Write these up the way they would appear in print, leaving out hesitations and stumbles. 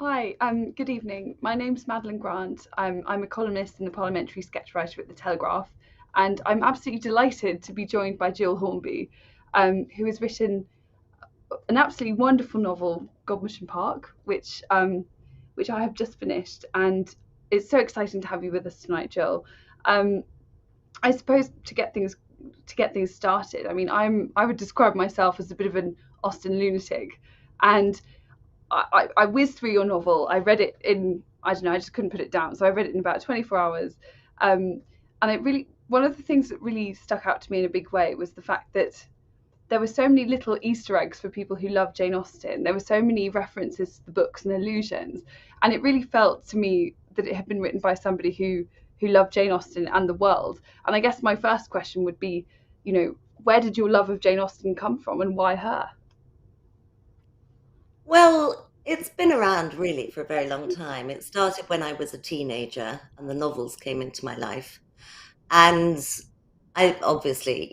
Hi, good evening. My name's Madeline Grant. I'm a columnist and a parliamentary sketch writer at the Telegraph, and I'm absolutely delighted to be joined by Gill Hornby, who has written an absolutely wonderful novel, Godmersham Park, which I have just finished, and it's so exciting to have you with us tonight, Jill. Um, I suppose to get things started. I mean, I would describe myself as a bit of an Austen lunatic, and I whizzed through your novel. I read it in, I don't know, I just couldn't put it down. So I read it in about 24 hours. And one of the things that really stuck out to me in a big way was the fact that there were so many little Easter eggs for people who love Jane Austen. There were so many references to the books and allusions. And it really felt to me that it had been written by somebody who loved Jane Austen and the world. And I guess my first question would be, where did your love of Jane Austen come from and why her? Well, it's been around really for a very long time. It started when I was a teenager and the novels came into my life. And I obviously,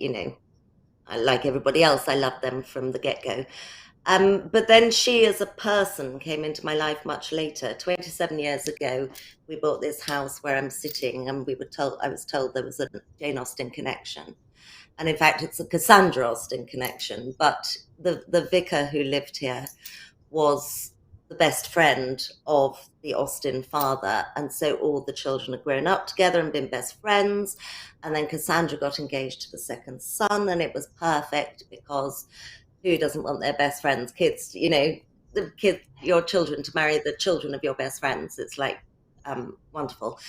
like everybody else, I loved them from the get-go. But then she as a person came into my life much later. 27 years ago, we bought this house where I'm sitting and I was told there was a Jane Austen connection. And in fact, it's a Cassandra Austen connection, but the vicar who lived here was the best friend of the Austen father. And so all the children had grown up together and been best friends. And then Cassandra got engaged to the second son, and it was perfect because who doesn't want their best friends, kids, your children to marry the children of your best friends? It's like wonderful.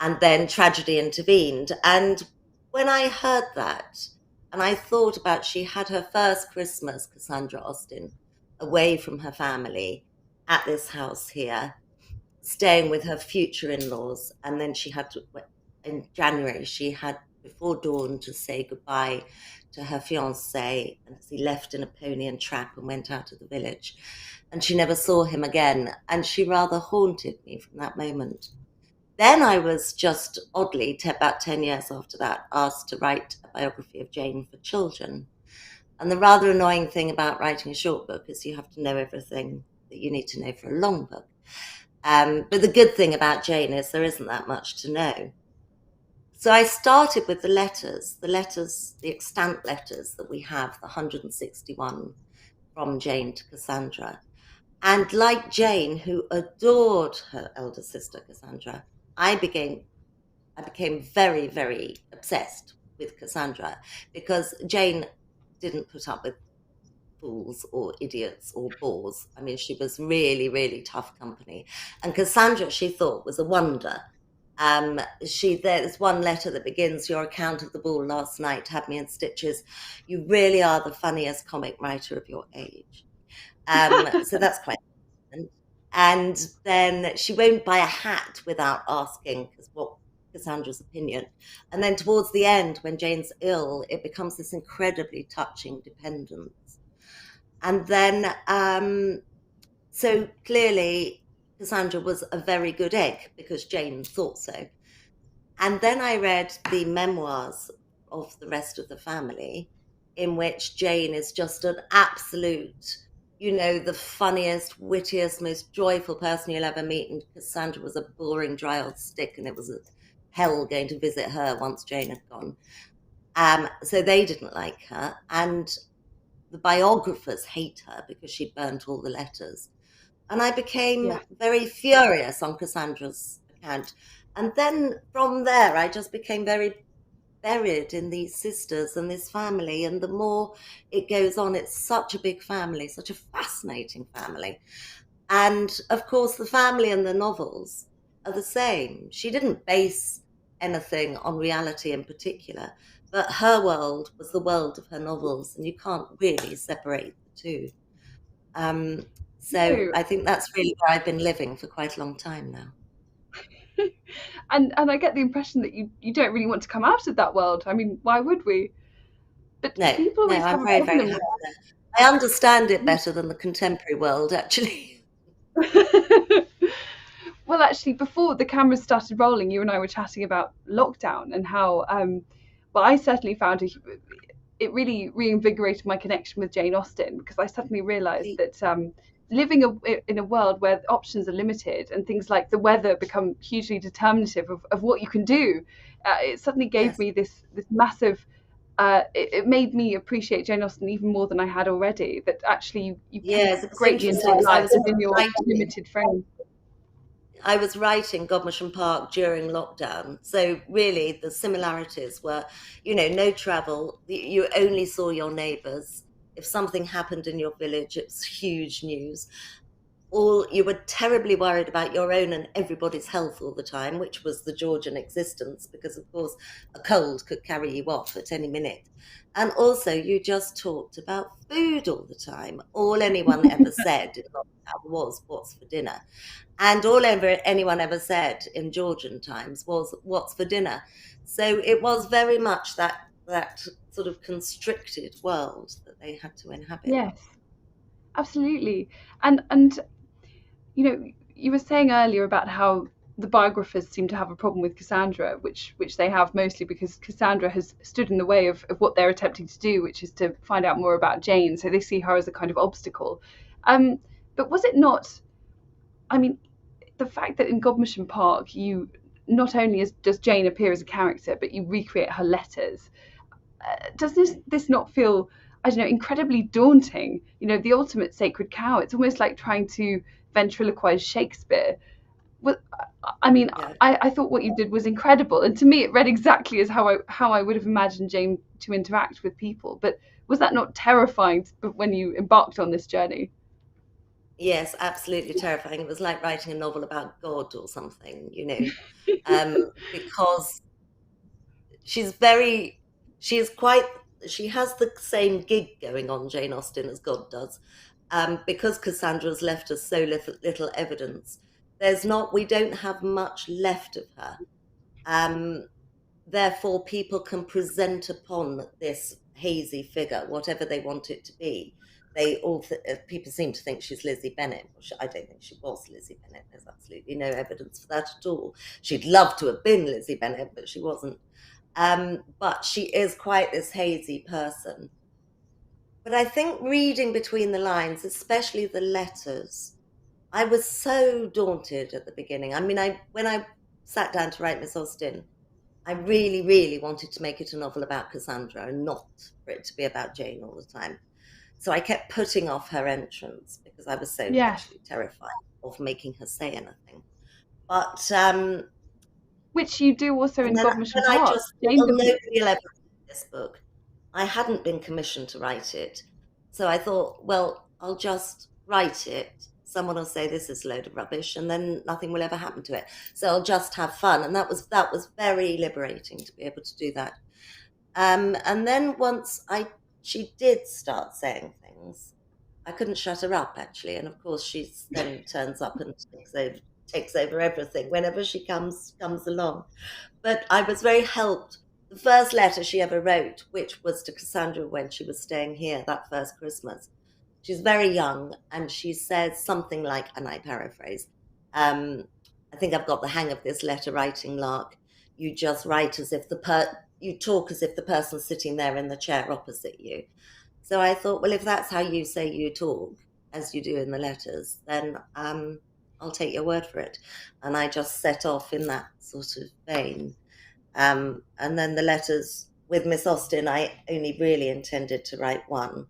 And then tragedy intervened. And when I heard that, and I thought about she had her first Christmas, Cassandra Austen, away from her family at this house here, staying with her future in-laws. And then in January, she had before dawn to say goodbye to her fiancé as he left in a pony and trap and went out of the village. And she never saw him again. And she rather haunted me from that moment. Then I was just oddly, about 10 years after that, asked to write a biography of Jane for children. And the rather annoying thing about writing a short book is you have to know everything that you need to know for a long book. But the good thing about Jane is there isn't that much to know. So I started with the extant letters that we have, the 161 from Jane to Cassandra. And like Jane, who adored her elder sister, Cassandra, I became very, very obsessed with Cassandra because Jane didn't put up with fools or idiots or bores. I mean, she was really, really tough company. And Cassandra, she thought, was a wonder. There's one letter that begins, "Your account of the ball last night had me in stitches. You really are the funniest comic writer of your age." So that's quite important. And then she won't buy a hat without asking, because what Cassandra's opinion. And then towards the end, when Jane's ill, it becomes this incredibly touching dependence. And then, so clearly, Cassandra was a very good egg because Jane thought so. And then I read the memoirs of the rest of the family, in which Jane is just an absolute, the funniest, wittiest, most joyful person you'll ever meet. And Cassandra was a boring, dry old stick, and it was a hell going to visit her once Jane had gone. So they didn't like her. And the biographers hate her because she burnt all the letters. And I became Yeah. very furious on Cassandra's account. And then from there, I just became very buried in these sisters and this family. And the more it goes on, it's such a big family, such a fascinating family. And of course, the family and the novels are the same. She didn't base anything on reality in particular, but her world was the world of her novels, and you can't really separate the two. Um, so No. I think that's really where I've been living for quite a long time now. And I get the impression that you don't really want to come out of that world. I mean, why would we? But No, people no, always I'm have a very, very problem happy there. I understand it better than the contemporary world, actually. with well, actually, before the cameras started rolling, you and I were chatting about lockdown and how, well, I certainly found it really reinvigorated my connection with Jane Austen because I suddenly realised that living in a world where options are limited and things like the weather become hugely determinative of what you can do. It suddenly gave Yes. me this massive. It made me appreciate Jane Austen even more than I had already. That actually you can Yes, it was greatly interesting enjoy because I life was within your writing. limited frame. I was writing Godmersham Park during lockdown. So really the similarities were, no travel. You only saw your neighbours. If something happened in your village, it was huge news. You were terribly worried about your own and everybody's health all the time, which was the Georgian existence, because of course a cold could carry you off at any minute. And also you just talked about food all the time. All anyone ever said in lockdown was, "What's for dinner?" And all anyone ever said in Georgian times was, "What's for dinner?" So it was very much that sort of constricted world that they had to inhabit. Yes, absolutely. And you were saying earlier about how the biographers seem to have a problem with Cassandra, which they have mostly because Cassandra has stood in the way of what they're attempting to do, which is to find out more about Jane. So they see her as a kind of obstacle. Um, but was it not? I mean, the fact that in Godmersham Park you not only does Jane appear as a character, but you recreate her letters. Does this not feel, I don't know, incredibly daunting? The ultimate sacred cow. It's almost like trying to ventriloquize Shakespeare. Well, I mean, Yeah. I thought what you did was incredible, and to me, it read exactly as how I would have imagined Jane to interact with people. But was that not terrifying when you embarked on this journey? Yes, absolutely terrifying. It was like writing a novel about God or something, because she's very, she is quite, she has the same gig going on, Jane Austen, as God does. Because Cassandra's left us so little evidence, we don't have much left of her. Um, Therefore, people can present upon this hazy figure whatever they want it to be. People seem to think she's Lizzie Bennet. I don't think she was Lizzie Bennet. There's absolutely no evidence for that at all. She'd love to have been Lizzie Bennet, but she wasn't. But she is quite this hazy person. But I think reading between the lines, especially the letters, I was so daunted at the beginning. I mean, when I sat down to write Miss Austen, I really, really wanted to make it a novel about Cassandra and not for it to be about Jane all the time. So I kept putting off her entrance because I was so Yes, actually terrified of making her say anything. But which you do also and in then Godmersham I Park. just thought, Jane well, doesn't. nobody will ever read this book. I hadn't been commissioned to write it. So I thought, well, I'll just write it. Someone will say this is a load of rubbish, and then nothing will ever happen to it. So I'll just have fun. And that was very liberating to be able to do that. And then she did start saying things. I couldn't shut her up actually, and of course she then turns up and takes over everything whenever she comes along. But I was very helped. The first letter she ever wrote, which was to Cassandra when she was staying here that first Christmas, she's very young, and she says something like, and I paraphrase, um, I think I've got the hang of this letter writing, Lark. You just write as if you talk as if the person's sitting there in the chair opposite you. So I thought, well, if that's how you say you talk, as you do in the letters, then I'll take your word for it. And I just set off in that sort of vein. And then the letters with Miss Austen, I only really intended to write one,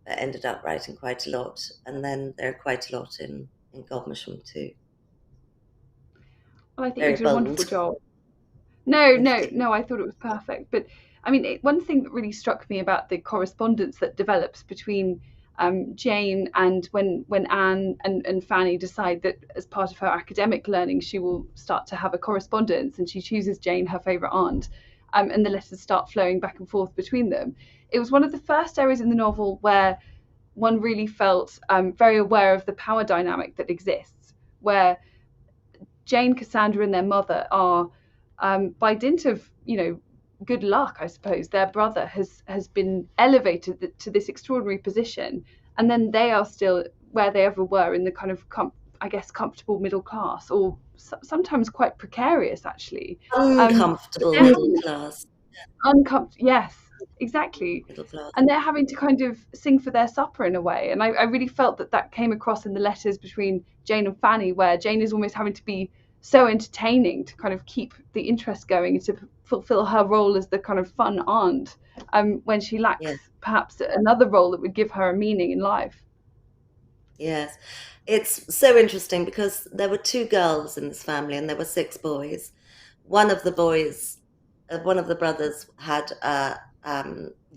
but ended up writing quite a lot. And then there are quite a lot in Godmersham too. Well, I think you Very did a wonderful bold. job. No, Thank no, you. no, I thought it was perfect. But I mean, one thing that really struck me about the correspondence that develops between Jane and when Anne and Fanny decide that as part of her academic learning, she will start to have a correspondence and she chooses Jane her favourite aunt. And the letters start flowing back and forth between them. It was one of the first areas in the novel where one really felt very aware of the power dynamic that exists, where Jane, Cassandra, and their mother are, by dint of good luck, I suppose, their brother has been elevated to this extraordinary position, and then they are still where they ever were in the kind of I guess comfortable middle class, or sometimes quite precarious actually. But Uncomfortable they're middle class. uncomfortable, yes, Exactly. Middle class. And they're having to kind of sing for their supper in a way. And I really felt that that came across in the letters between Jane and Fanny, where Jane is almost having to be so entertaining to kind of keep the interest going and to fulfill her role as the kind of fun aunt, when she Yeah. lacks perhaps another role that would give her a meaning in life. Yes. It's so interesting because there were two girls in this family and there were six boys. One of the boys, one of the brothers had a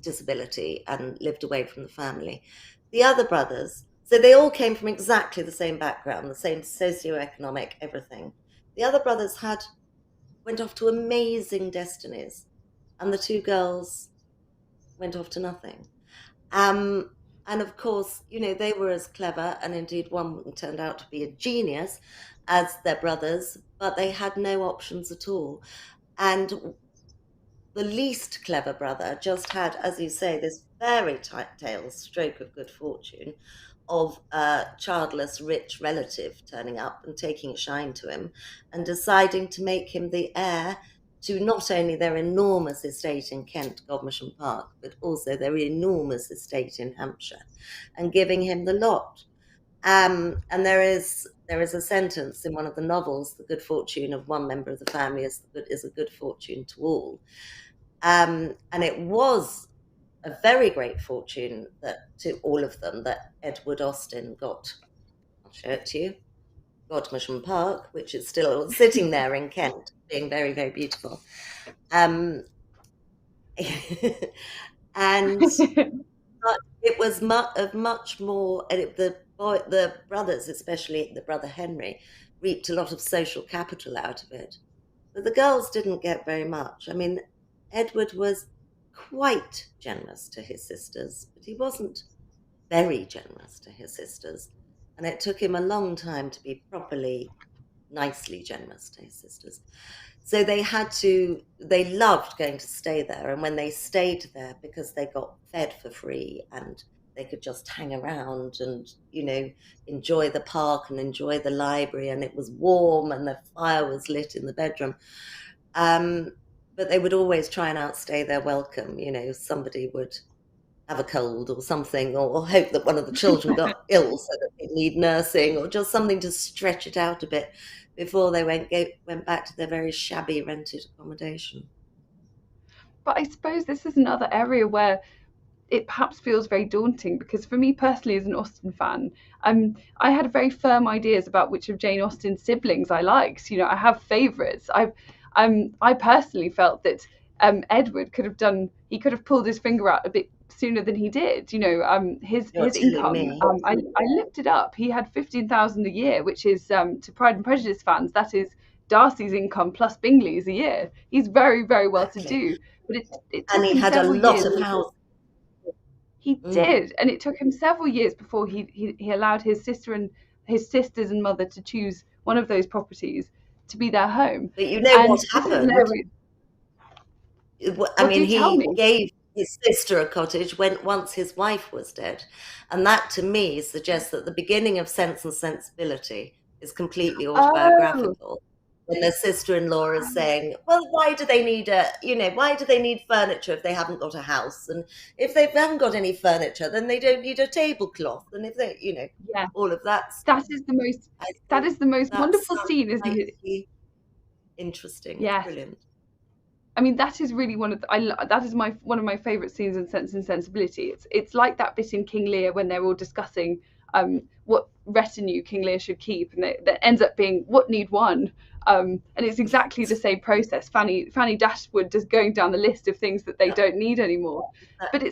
disability and lived away from the family. The other brothers, so they all came from exactly the same background, the same socioeconomic everything. The other brothers went off to amazing destinies, and the two girls went off to nothing. Um, and of course, they were as clever, and indeed one turned out to be a genius, as their brothers, but they had no options at all. And the least clever brother just had, as you say, this fairy tale stroke of good fortune of a childless rich relative turning up and taking a shine to him and deciding to make him the heir to not only their enormous estate in Kent, Godmersham Park, but also their enormous estate in Hampshire, and giving him the lot. And there is a sentence in one of the novels: "The good fortune of one member of the family is a good fortune to all." And it was a very great fortune to all of them that Edward Austen got. I'll show it to you. Godmersham Park, which is still sitting there in Kent, being very, very beautiful. Um, and but it was of much more. And the brothers, especially the brother Henry, reaped a lot of social capital out of it. But the girls didn't get very much. I mean, Edward was quite generous to his sisters, but he wasn't very generous to his sisters. And it took him a long time to be properly, nicely generous to his sisters. So they loved going to stay there. And when they stayed there, because they got fed for free and they could just hang around and, enjoy the park and enjoy the library, and it was warm and the fire was lit in the bedroom. But they would always try and outstay their welcome. Somebody would have a cold or something, or hope that one of the children got ill so that they need nursing, or just something to stretch it out a bit before they went back to their very shabby rented accommodation. But I suppose this is another area where it perhaps feels very daunting, because for me personally, as an Austen fan, I had very firm ideas about which of Jane Austen's siblings I liked. I have favourites. I personally felt that Edward he could have pulled his finger out a bit sooner than he did. You're His telling income. me. I looked it up. He had 15,000 a year, which is, to Pride and Prejudice fans, that is Darcy's income plus Bingley's a year. He's very, very well to Exactly. do. But it And took he him had a several lot years. of house. He did, and it took him several years before he allowed his sisters and mother to choose one of those properties to be their home. But you know And what this is an happened? area. I Well, mean, do tell he me. gave his sister a cottage once his wife was dead. And that, to me, suggests that the beginning of Sense and Sensibility is completely Oh, autobiographical. When their sister-in-law is saying, well, why do they need furniture if they haven't got a house? And if they haven't got any furniture, then they don't need a tablecloth. And if they, yeah, all of that that stuff. is the most I that think is the most that's wonderful scene, isn't it? slightly interesting. It's Yes. brilliant. I mean, that is really that is one of my favourite scenes in Sense and Sensibility. It's like that bit in King Lear when they're all discussing what retinue King Lear should keep, and that ends up being what need one. And it's exactly the same process. Fanny Dashwood just going down the list of things that they Yeah, don't need anymore. But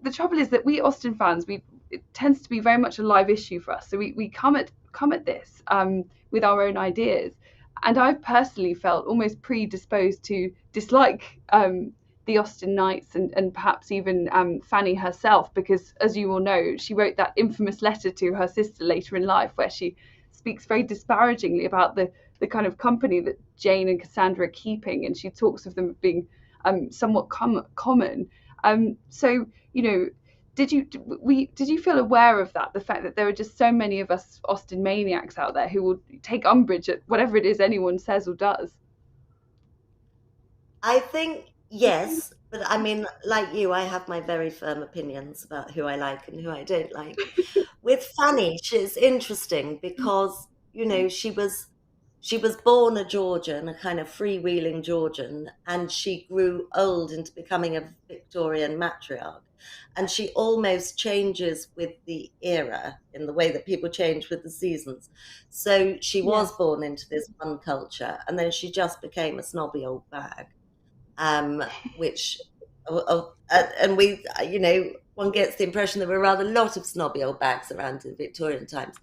the trouble is that we Austen fans, it tends to be very much a live issue for us. So we come at this with our own ideas, and I've personally felt almost predisposed to dislike the Austen Knights, and perhaps even Fanny herself, because, as you all know, she wrote that infamous letter to her sister later in life where she speaks very disparagingly about the kind of company that Jane and Cassandra are keeping, and she talks of them being somewhat common. So, did you feel aware of that, the fact that there are just so many of us Austen maniacs out there who will take umbrage at whatever it is anyone says or does? I think, Yes, but I mean, like you, I have my very firm opinions about who I like and who I don't like. With Fanny, she's interesting because, she was born a Georgian, a kind of freewheeling Georgian, and she grew old into becoming a Victorian matriarch. And she almost changes with the era in the way that people change with the seasons. So she was Yes, born into this one culture, and then she just became a snobby old bag, um, which, and one gets the impression there were rather a lot of snobby old bags around in Victorian times.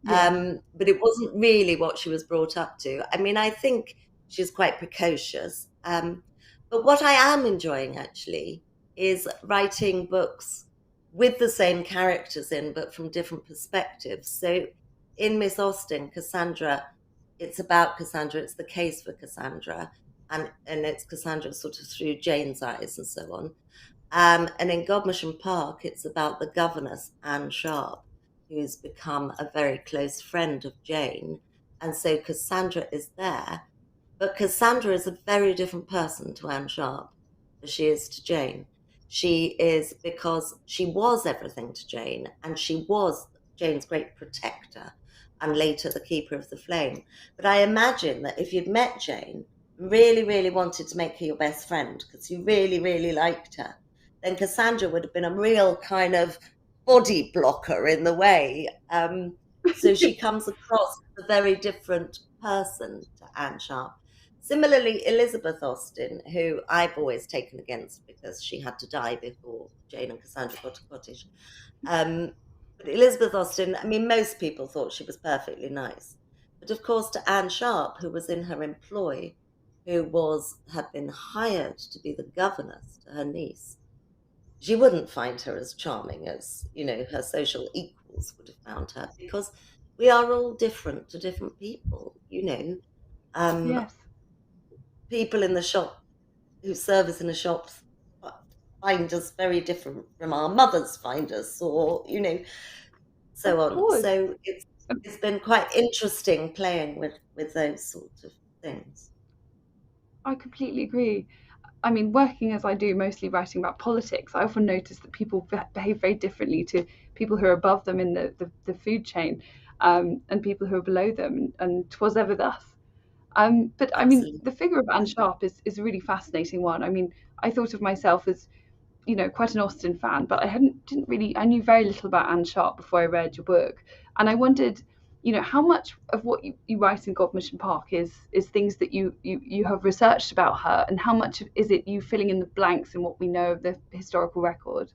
yes, But it wasn't really what she was brought up to. I mean, I think she's quite precocious. But what I am enjoying actually is writing books with the same characters in, but from different perspectives. So in Miss Austen, Cassandra, it's about Cassandra, it's the case for Cassandra, and it's Cassandra sort of through Jane's eyes and so on. And in Godmersham Park, it's about the governess, Anne Sharp, who's become a very close friend of Jane. And so Cassandra is there, but Cassandra is a very different person to Anne Sharp as she is to Jane. She is, because she was everything to Jane, and she was Jane's great protector and later the keeper of the flame. But I imagine that if you'd met Jane, really, really wanted to make her your best friend because you really, really liked her, then Cassandra would have been a real kind of body blocker in the way. So she comes across as a very different person to Anne Sharp. Similarly, Elizabeth Austen, who I've always taken against because she had to die before Jane and Cassandra got a cottage. Um, but Elizabeth Austen, I mean, most people thought she was perfectly nice. But of course, to Anne Sharp, who was in her employ, had been hired to be the governess to her niece, she wouldn't find her as charming as, her social equals would have found her, because we are all different to different people. Um, yes. People in the shop who service in the shops find us very different from our mothers find us, or, so Of on. course. So it's been quite interesting playing with those sorts of things. I completely agree. I mean, working as I do, mostly writing about politics, I often notice that people behave very differently to people who are above them in the food chain, and people who are below them, and 'twas ever thus. But I mean, Absolutely. the figure of Anne Sharp is a really fascinating one. I mean, I thought of myself as, quite an Austen fan, but I knew very little about Anne Sharp before I read your book. And I wondered, how much of what you write in Godmersham Park is things that you have researched about her, and how much is it you filling in the blanks in what we know of the historical record?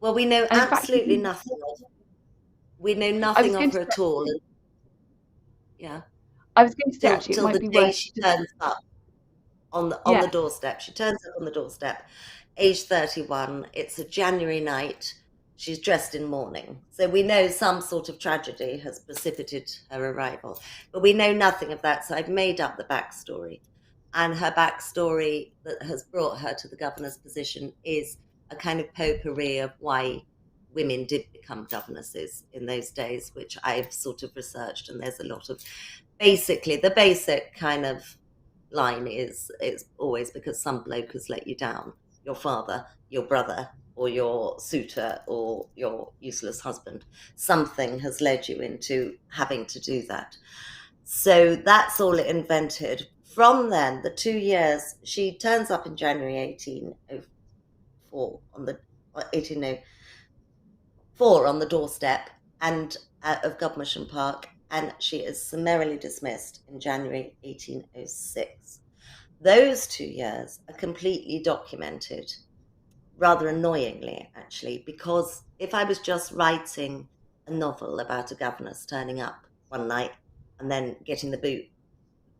Well, we know And in fact, absolutely nothing of we know I was nothing going of to her at all. And yeah, I was going to say till actually, it till might the be day worth she just turns up on the yes, doorstep. She turns up on the doorstep, age 31. It's a January night. She's dressed in mourning. So we know some sort of tragedy has precipitated her arrival. But we know nothing of that. So I've made up the backstory. And her backstory that has brought her to the governor's position is a kind of potpourri of why women did become governesses in those days, which I've sort of researched. And there's a lot of, basically, the basic kind of line is it's always because some bloke has let you down, your father, your brother, or your suitor, or your useless husband. Something has led you into having to do that. So that's all it invented. From then, the 2 years, she turns up in January 1804 on the 1804 on the doorstep and of Godmersham Park, and she is summarily dismissed in January 1806. Those 2 years are completely documented, rather annoyingly, actually, because if I was just writing a novel about a governess turning up one night and then getting the boot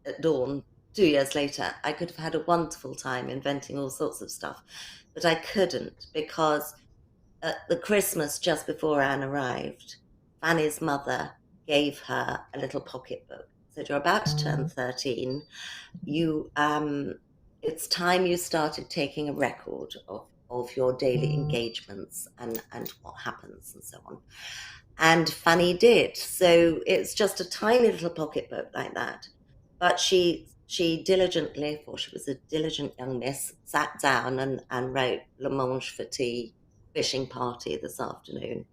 at dawn 2 years later, I could have had a wonderful time inventing all sorts of stuff. But I couldn't, because at the Christmas just before Anne arrived, Fanny's mother gave her a little pocketbook. Said, "You're about to turn 13. You It's time you started taking a record of your daily engagements and what happens and so on." And Fanny did. So it's just a tiny little pocketbook like that. But she she diligently, for she was a diligent young miss, sat down and wrote Le Mange for tea, fishing party this afternoon.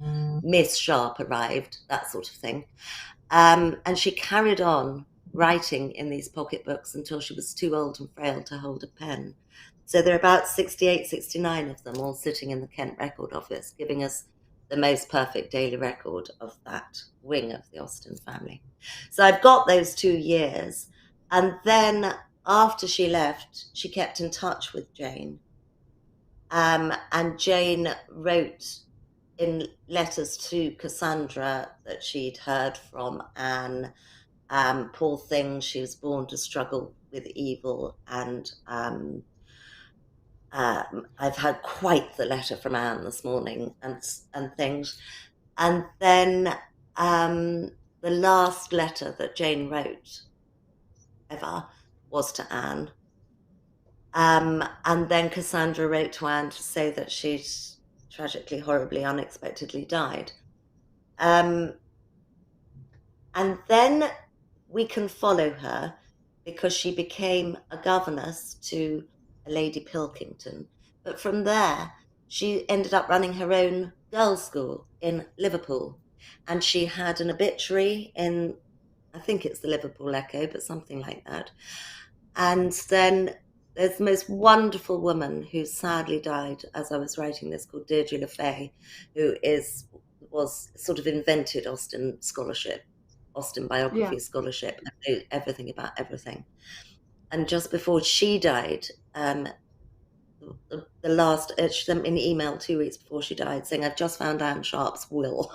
Miss Sharp arrived, that sort of thing. And she carried on writing in these pocketbooks until she was too old and frail to hold a pen. So there are about 68, 69 of them all sitting in the Kent Record Office, giving us the most perfect daily record of that wing of the Austen family. So I've got those 2 years. And then after she left, she kept in touch with Jane. And Jane wrote in letters to Cassandra that she'd heard from Anne. Poor thing, she was born to struggle with evil. And I've had quite the letter from Anne this morning and things. And then the last letter that Jane wrote ever was to Anne. And then Cassandra wrote to Anne to say that she'd tragically, horribly, unexpectedly died. And then we can follow her because she became a governess to a Lady Pilkington. But from there, she ended up running her own girls' school in Liverpool. And she had an obituary in, I think it's the Liverpool Echo, but something like that. And then there's the most wonderful woman who sadly died as I was writing this, called Deirdre Leflay, who was sort of invented Austen scholarship, Austen biography scholarship, and knew everything about everything. And just before she died, the last, she sent me an email 2 weeks before she died saying, "I've just found Anne Sharp's will."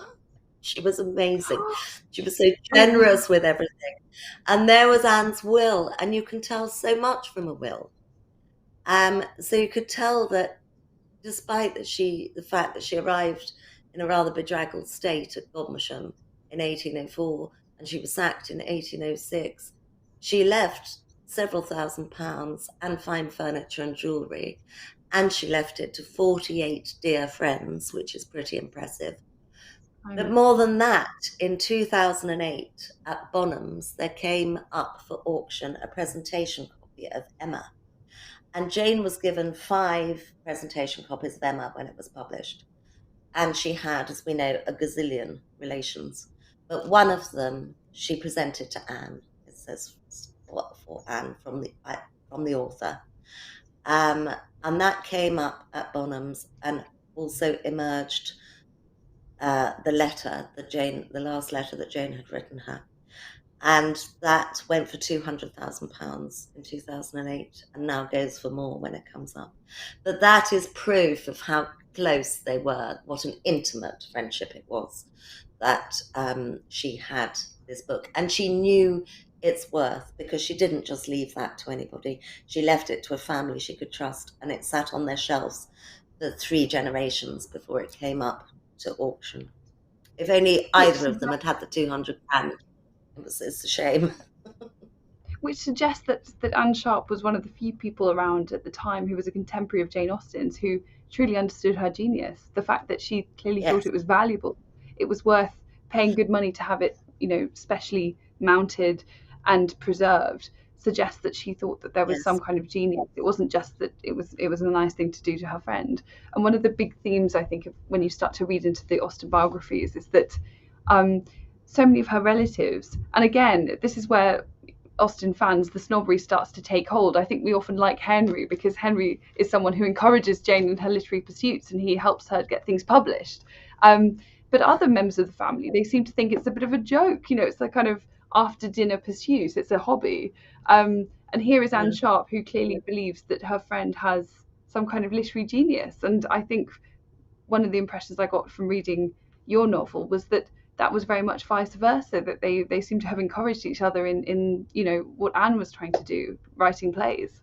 She was amazing. She was so generous with everything. And there was Anne's will, and you can tell so much from a will. So you could tell that despite the fact that she arrived in a rather bedraggled state at Godmersham in 1804, and she was sacked in 1806, she left several £1,000s and fine furniture and jewellery, and she left it to 48 dear friends, which is pretty impressive. But more than that, in 2008 at Bonham's, there came up for auction a presentation copy of Emma. And Jane was given 5 presentation copies of Emma when it was published. And she had, as we know, a gazillion relations. But one of them she presented to Anne. It says for Anne from the author. And that came up at Bonham's and also emerged the last letter that Jane had written her. And that went for £200,000 in 2008 and now goes for more when it comes up. But that is proof of how close they were, what an intimate friendship it was, that she had this book. And she knew its worth because she didn't just leave that to anybody. She left it to a family she could trust, and it sat on their shelves for 3 generations before it came up to auction. If only either of them had had the £200, it's a shame. Which suggests that Anne Sharp was one of the few people around at the time who was a contemporary of Jane Austen's who truly understood her genius. The fact that she clearly thought it was valuable, it was worth paying good money to have it, specially mounted and preserved, suggests that she thought that there was some kind of genius. It wasn't just that it was a nice thing to do to her friend. And one of the big themes, I think, of when you start to read into the Austen biographies is that so many of her relatives, and again, this is where Austen fans, the snobbery starts to take hold. I think we often like Henry because Henry is someone who encourages Jane in her literary pursuits and he helps her get things published. But other members of the family, they seem to think it's a bit of a joke. It's a kind of after dinner pursuit. It's a hobby. And here is Anne Sharp, who clearly believes that her friend has some kind of literary genius. And I think one of the impressions I got from reading your novel was that was very much vice versa, that they seem to have encouraged each other in what Anne was trying to do, writing plays.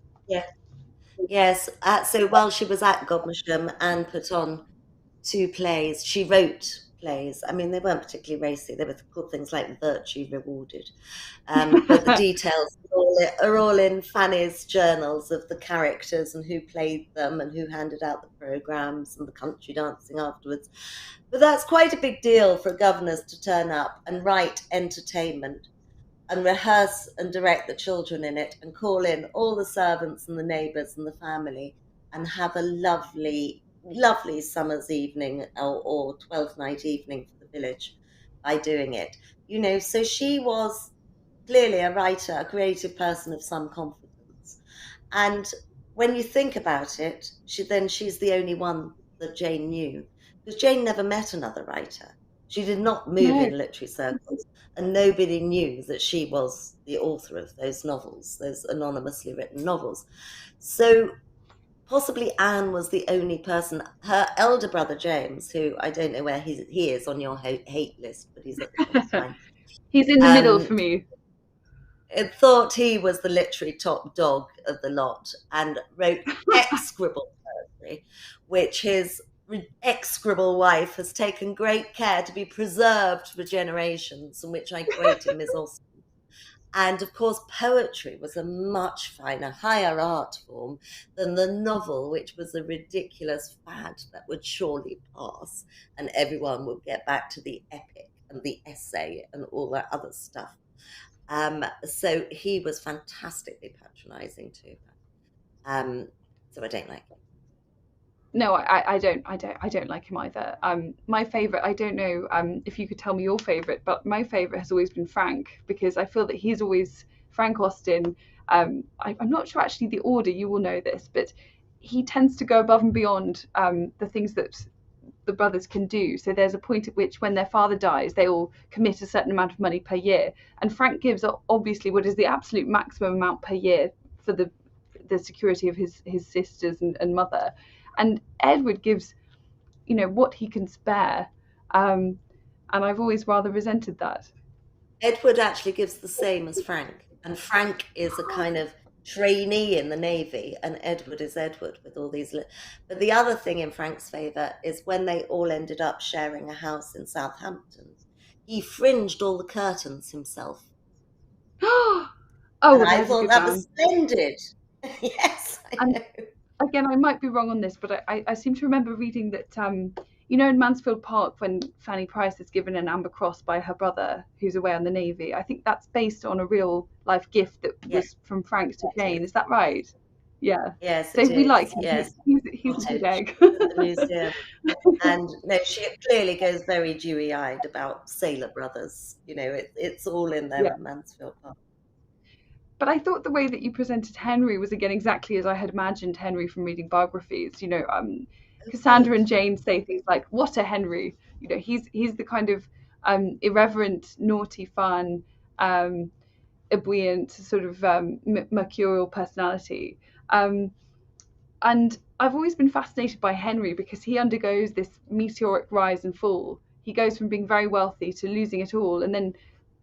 Yes. So while she was at Godmersham, Anne put on 2 plays. She wrote plays. I mean, they weren't particularly racy. They were called things like Virtue Rewarded. But the details are all in Fanny's journals of the characters and who played them and who handed out the programmes and the country dancing afterwards. But that's quite a big deal for a governess to turn up and write entertainment and rehearse and direct the children in it and call in all the servants and the neighbours and the family and have a lovely, lovely summer's evening or 12th night evening for the village by doing it. So she was clearly a writer, a creative person of some confidence. And when you think about it, she's the only one that Jane knew, because Jane never met another writer. She did not move No. in literary circles, and nobody knew that she was the author of those novels, those anonymously written novels. So possibly Anne was the only person. Her elder brother James, who I don't know where he is on your hate list, but he's at the top of mine. He's in the middle for me. It thought he was the literary top dog of the lot and wrote execrable poetry, which his execrable wife has taken great care to be preserved for generations, and which I quote in Miss Austen. And of course, poetry was a much finer, higher art form than the novel, which was a ridiculous fad that would surely pass, and everyone would get back to the epic and the essay and all that other stuff. So he was fantastically patronizing to her. So I don't like him. No, I don't like him either. My favorite, I don't know if you could tell me your favorite, but my favorite has always been Frank, because I feel that he's always Frank Austen. I'm not sure actually the order, you will know this, but he tends to go above and beyond the things that the brothers can do. So there's a point at which, when their father dies, they all commit a certain amount of money per year, and Frank gives obviously what is the absolute maximum amount per year for the security of his sisters and mother. And Edward gives, what he can spare, and I've always rather resented that. Edward actually gives the same as Frank, and Frank is a kind of trainee in the Navy, and Edward is Edward with all these. But the other thing in Frank's favour is when they all ended up sharing a house in Southampton, he fringed all the curtains himself. Oh, and well, I there's a thought good that man. was splendid. Yes, I know. Again, I might be wrong on this, but I seem to remember reading that, in Mansfield Park, when Fanny Price is given an Amber Cross by her brother, who's away on the Navy, I think that's based on a real life gift that Yes, was from Frank to it Jane. is. Is that right? Yeah. Yes, So it we like is. him. Yes, He's a good cottage egg. at the museum. And no, she clearly goes very dewy-eyed about Sailor Brothers. It's all in there Yeah. at Mansfield Park. But I thought the way that you presented Henry was, again, exactly as I had imagined Henry from reading biographies. Cassandra and Jane say things like, "What a Henry!" He's the kind of irreverent, naughty, fun, ebullient, sort of mercurial personality. And I've always been fascinated by Henry, because he undergoes this meteoric rise and fall. He goes from being very wealthy to losing it all, and then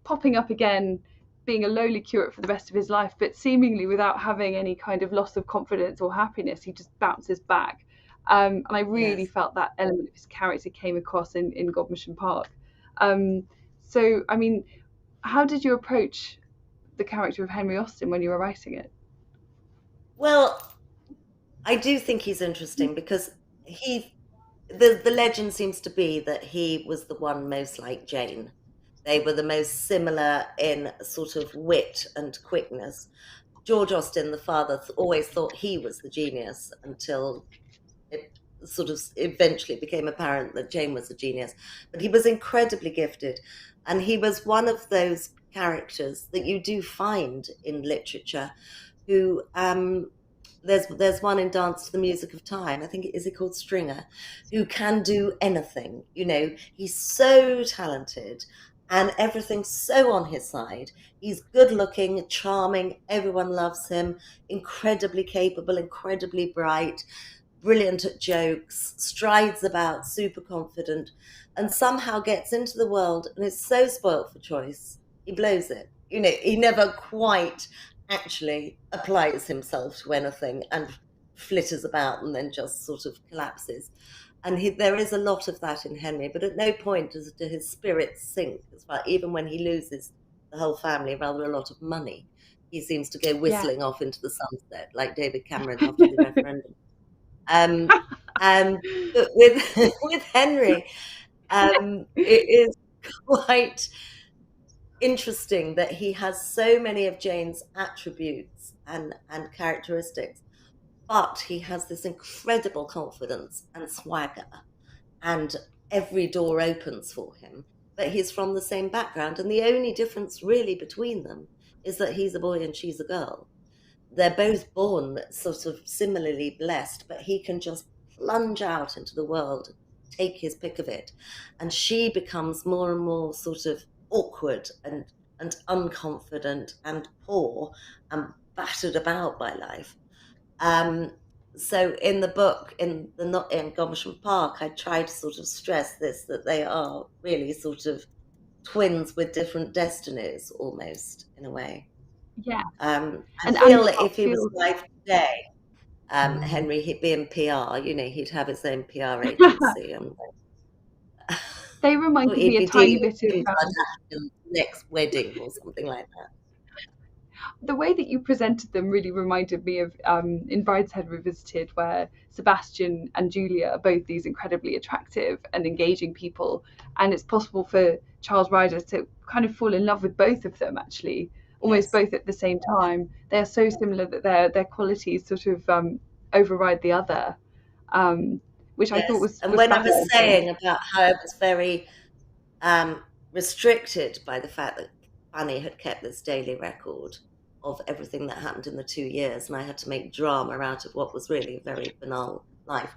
popping up again, being a lowly curate for the rest of his life, but seemingly without having any kind of loss of confidence or happiness. He just bounces back. And I really Yes. felt that element of his character came across in Godmersham Park. So, I mean, how did you approach the character of Henry Austen when you were writing it? Well, I do think he's interesting because the legend seems to be that he was the one most like Jane. They were the most similar in sort of wit and quickness. George Austen, the father, always thought he was the genius until it sort of eventually became apparent that Jane was a genius. But he was incredibly gifted, and he was one of those characters that you do find in literature who there's one in Dance to the Music of Time, I think is he called Stringer, who can do anything. He's so talented and everything's so on his side. He's good looking, charming, everyone loves him, incredibly capable, incredibly bright, brilliant at jokes, strides about, super confident, and somehow gets into the world and is so spoilt for choice. He blows it. He never quite actually applies himself to anything and flitters about and then just sort of collapses. And there is a lot of that in Henry, but at no point does his spirit sink, as well. Even when he loses the whole family, rather a lot of money, he seems to go Yeah. whistling off into the sunset like David Cameron after the referendum. But with Henry, it is quite interesting that he has so many of Jane's attributes and characteristics, but he has this incredible confidence and swagger, and every door opens for him. But he's from the same background, and the only difference really between them is that he's a boy and she's a girl. They're both born sort of similarly blessed, but he can just plunge out into the world, take his pick of it. And she becomes more and more sort of awkward and unconfident and poor and battered about by life. So in the book, in Godmersham Park, I try to sort of stress this, that they are really sort of twins with different destinies, almost, in a way. Yeah. I And feel Anne that Clark if he was feels alive today, Henry, he'd be in PR, he'd have his own PR agency. they Or reminded he'd me a be tiny dealing bit with of Kim Kardashian's next wedding or something like that. the way that you presented them really reminded me of in Brideshead Revisited, where Sebastian and Julia are both these incredibly attractive and engaging people, and it's possible for Charles Ryder to kind of fall in love with both of them, actually, almost Yes. both at the same time. They're so similar that their qualities sort of override the other, which I thought Yes. was And was when I was fascinating. saying about how I was very restricted by the fact that Fanny had kept this daily record of everything that happened in the 2 years, and I had to make drama out of what was really a very banal life.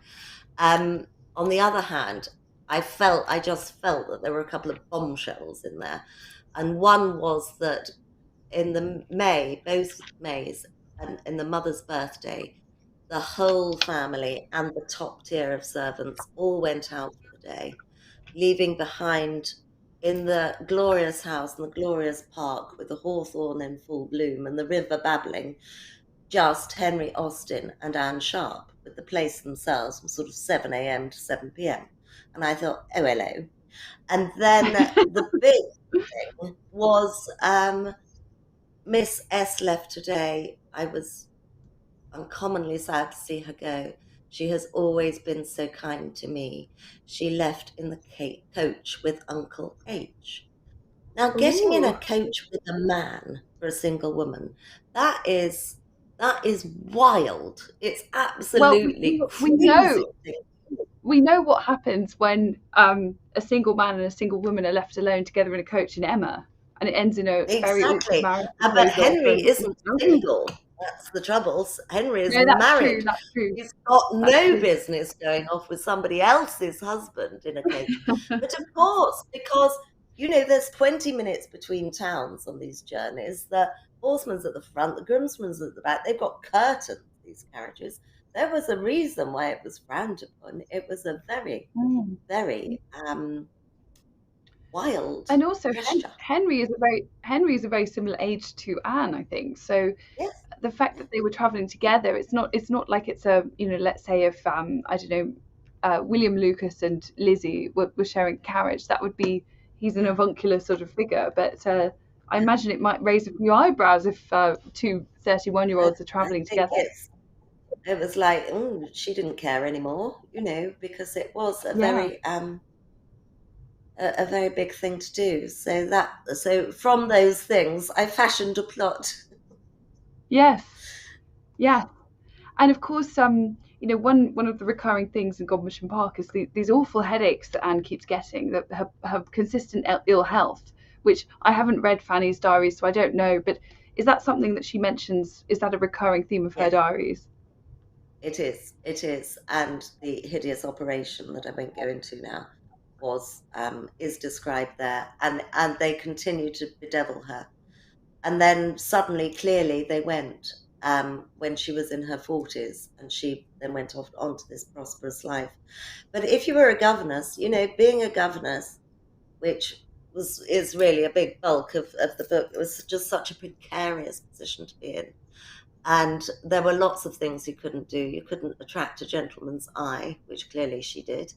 On the other hand, I just felt that there were a couple of bombshells in there. And one was that in the both Mays, and in the mother's birthday, the whole family and the top tier of servants all went out for the day, leaving behind in the glorious house and the glorious park with the hawthorn in full bloom and the river babbling, just Henry Austen and Anne Sharp, with the place themselves from sort of 7 a.m. to 7 p.m. And I thought, oh, hello. And then the big thing was Miss S left today. I was uncommonly sad to see her go. She has always been so kind to me. She left in the coach with Uncle H. Now, getting in Ooh. a coach with a man for a single woman, that is wild. It's Well, absolutely we crazy. know what happens when a single man and a single woman are left alone together in a coach in Emma, and it ends in a very awkward Exactly. marriage But proposal Henry from. isn't single. That's the trouble. Henry is No, that's true. married. That's true. He's got That's no true. business going off with somebody else's husband in a coach. But of course, because, there's 20 minutes between towns on these journeys. The horseman's at the front, the groomsman's at the back. They've got curtains, these carriages. There was a reason why it was frowned upon. It was a very, very wild And also, gesture. Henry is a very similar age to Anne, I think. So Yes. the fact that they were traveling together, it's not like it's a, let's say if I don't know, William Lucas and Lizzie were sharing a carriage, that would be, he's an avuncular sort of figure. But I imagine it might raise a few eyebrows if two 31-year-olds are I traveling think together. it was like, oh, she didn't care anymore, because it was a Yeah. very a very big thing to do. So from those things, I fashioned a plot. Yes. Yeah. And of course, one of the recurring things in Godmersham Park is these awful headaches that Anne keeps getting, that have consistent ill health, which I haven't read Fanny's diaries, so I don't know. But is that something that she mentions? Is that a recurring theme of her Yes, diaries? it is, and the hideous operation that I won't go into now is described there, and they continue to bedevil her. And then suddenly, clearly, they went when she was in her 40s, and she then went off onto this prosperous life. But if you were a governess, being a governess, which is really a big bulk of the book, it was just such a precarious position to be in. And there were lots of things you couldn't do. You couldn't attract a gentleman's eye, which clearly she did.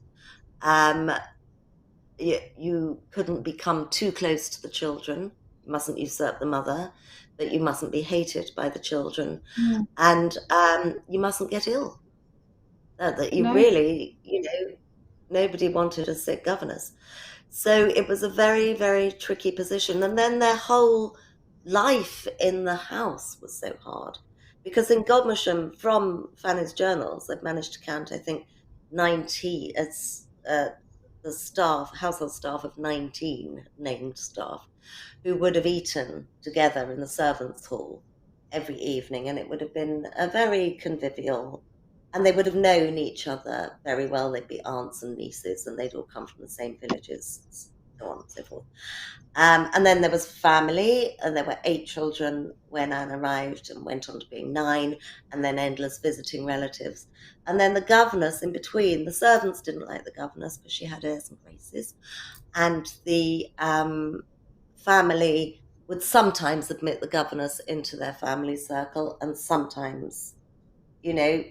You couldn't become too close to the children. You mustn't usurp the mother, but you mustn't be hated by the children. And you mustn't get ill. That you No. really, nobody wanted a sick governess. So it was a very, very tricky position. And then their whole life in the house was so hard. Because in Godmersham, from Fanny's journals, I've managed to count, I think, 90 as the staff, household staff of 19 named staff, who would have eaten together in the servants' hall every evening. And it would have been a very convivial, and they would have known each other very well. They'd be aunts and nieces, and they'd all come from the same villages, so on and so forth. And then there was family, and there were 8 children when Anne arrived, and went on to being 9, and then endless visiting relatives. And then the governess in between. The servants didn't like the governess because she had airs and graces, and the family would sometimes admit the governess into their family circle, and sometimes, no,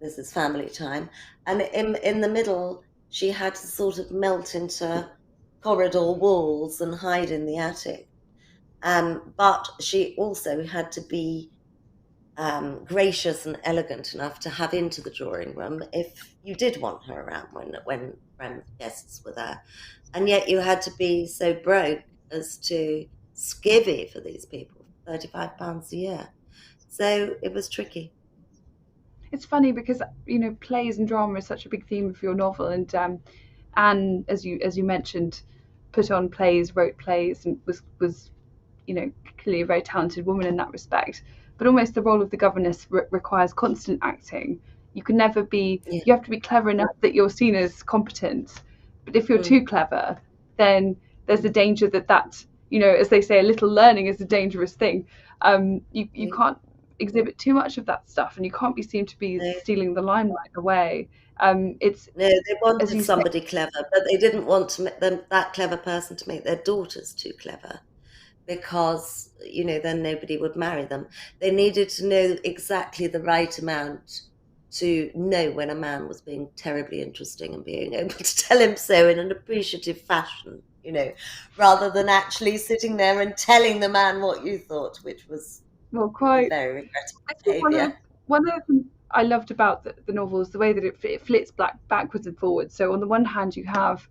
this is family time. And in the middle, she had to sort of melt into corridor walls and hide in the attic. But she also had to be gracious and elegant enough to have into the drawing room if you did want her around when guests were there. And yet you had to be so broke as to skivvy for these people, £35 a year. So it was tricky. It's funny because plays and drama is such a big theme of your novel, and Anne, as you mentioned, put on plays, wrote plays, and was clearly a very talented woman in that respect. But almost the role of the governess requires constant acting. You can never be. Yeah. You have to be clever enough that you're seen as competent. But if you're too clever, then there's the danger that as they say, a little learning is a dangerous thing. You can't exhibit too much of that stuff, and you can't be seen to be stealing the limelight away. It's No, they wanted somebody clever, but they didn't want to make that clever person to make their daughters too clever, because then nobody would marry them. They needed to know exactly the right amount to know when a man was being terribly interesting and being able to tell him so in an appreciative fashion, rather than actually sitting there and telling the man what you thought, which was quite very regrettable behaviour. One of the things I loved about the novel is the way that it flits backwards and forwards. So on the one hand, you have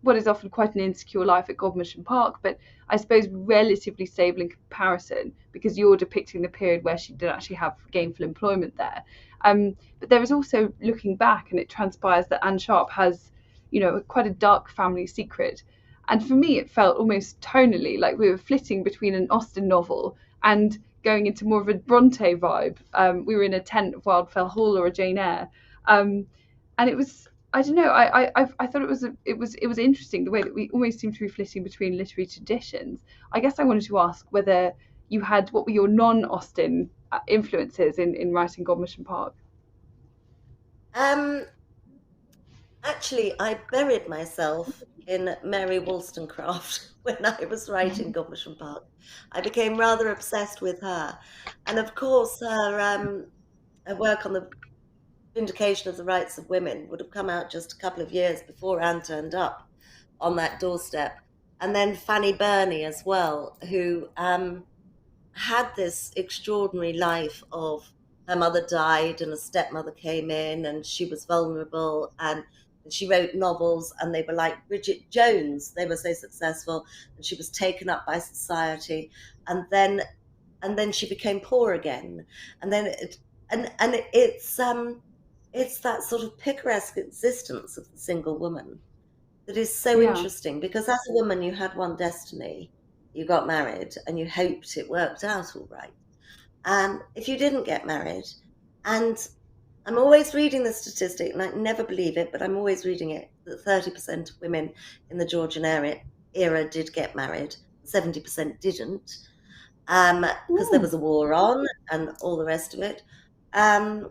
what is often quite an insecure life at Godmersham Park, but I suppose relatively stable in comparison, because you're depicting the period where she did actually have gainful employment there. But there is also, looking back, and it transpires that Anne Sharp has, quite a dark family secret. And for me, it felt almost tonally like we were flitting between an Austen novel and going into more of a Bronte vibe. We were in a tent of Wildfell Hall or a Jane Eyre, and it was, I don't know, I thought it was interesting the way that we almost seem to be flitting between literary traditions. I guess I wanted to ask whether you had, what were your non-Austen influences in writing Godmersham Park? Actually, I buried myself in Mary Wollstonecraft when I was writing Godmersham Park. I became rather obsessed with her. And of course, her work on the vindication of the rights of women would have come out just a couple of years before Anne turned up on that doorstep. And then Fanny Burney as well, who had this extraordinary life of, her mother died and a stepmother came in, and she was vulnerable, and she wrote novels, and they were like Bridget Jones. They were so successful, and she was taken up by society, and then she became poor again, and then it's that sort of picaresque existence of the single woman that is so interesting, because as a woman you had one destiny. You got married and you hoped it worked out all right. And if you didn't get married, and I'm always reading the statistic, and I never believe it, but I'm always reading it, that 30% of women in the Georgian era did get married, 70% didn't, because there was a war on and all the rest of it. And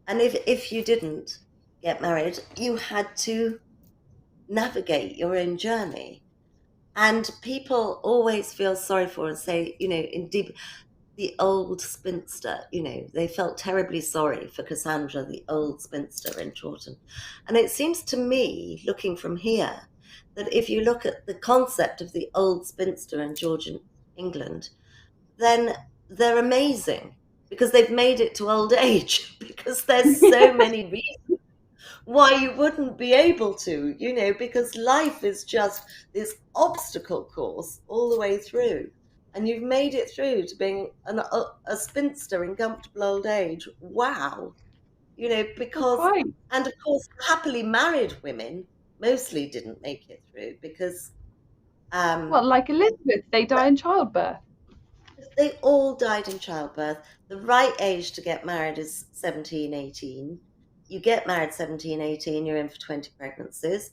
if you didn't get married, you had to navigate your own journey. And people always feel sorry for and say, indeed, the old spinster, they felt terribly sorry for Cassandra, the old spinster in Chawton. And it seems to me, looking from here, that if you look at the concept of the old spinster in Georgian England, then they're amazing, because they've made it to old age, because there's so many reasons why you wouldn't be able to, because life is just this obstacle course all the way through. And you've made it through to being a spinster in comfortable old age. Wow. Well, Because, quite. and of course, happily married women mostly didn't make it through because Well, like Elizabeth, they die in childbirth. they all died in childbirth. The right age to get married is 17, 18. You get married 17, 18, you're in for 20 pregnancies.